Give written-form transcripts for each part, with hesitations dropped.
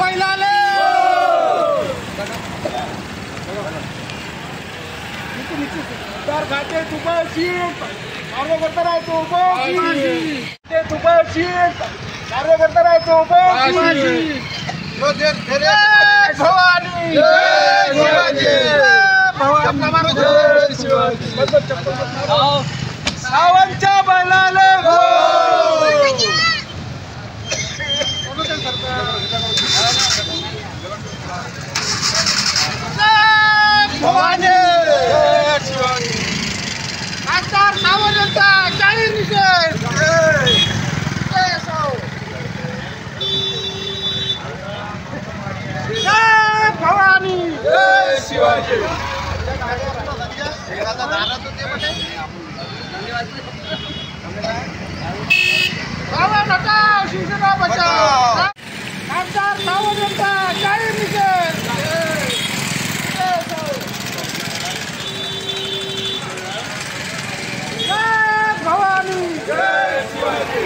बैलाले खाते तुपाशी कार्यकर्ता राहायचो उपाशी ते तुपाशी कार्यकर्ता राहायचो उपाशी भवानी सावंतच्या बैलाले भवानी खासदार सावंतचा जाहीर निषेध भवानी शिवाजी सावंत हटाओ शिवसेना बचाओ खासदार सावंतचा जाहीर निषेध भवानी शिवाजी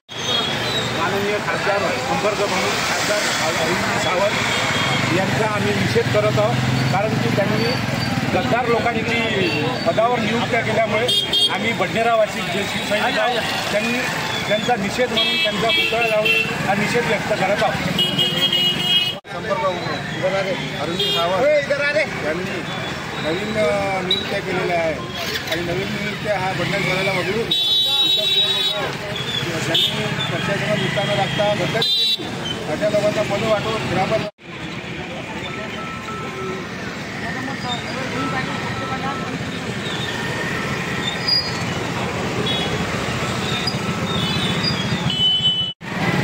माननीय खासदार संपर्क म्हणून खासदार सावंत यांचा आम्ही निषेध करत आहोत, कारण की त्यांनी गद्दार लोकांची पदावर नियुक्त्या केल्यामुळे आम्ही बडनेरावासी जे शिवसैनिक आहोत त्यांचा निषेध म्हणून त्यांचा पुतळा लावून हा निषेध व्यक्त करत आहोत. संपर्क अरविंद सावंत यांनी नवीन नियुक्त्या केलेल्या आहे आणि नवीन नियुक्त्या हा बदल करायला वगळून ज्यांनी पक्षाच्या निष्ठा लागता बदल केली अशा लोकांना पद वाटून ग्रामर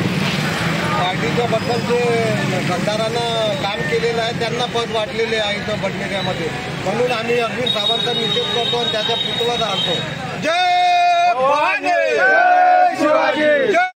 पार्टीच्या बद्दल जे गद्दारांना काम केलेलं आहे त्यांना पद वाटलेले आहे इथं बडनेऱ्यामध्ये, म्हणून आम्ही अरविंद सावंतचा निषेध करतो आणि त्याचा पुतळा जाळतो. जय भवानी, जय शिवाजी.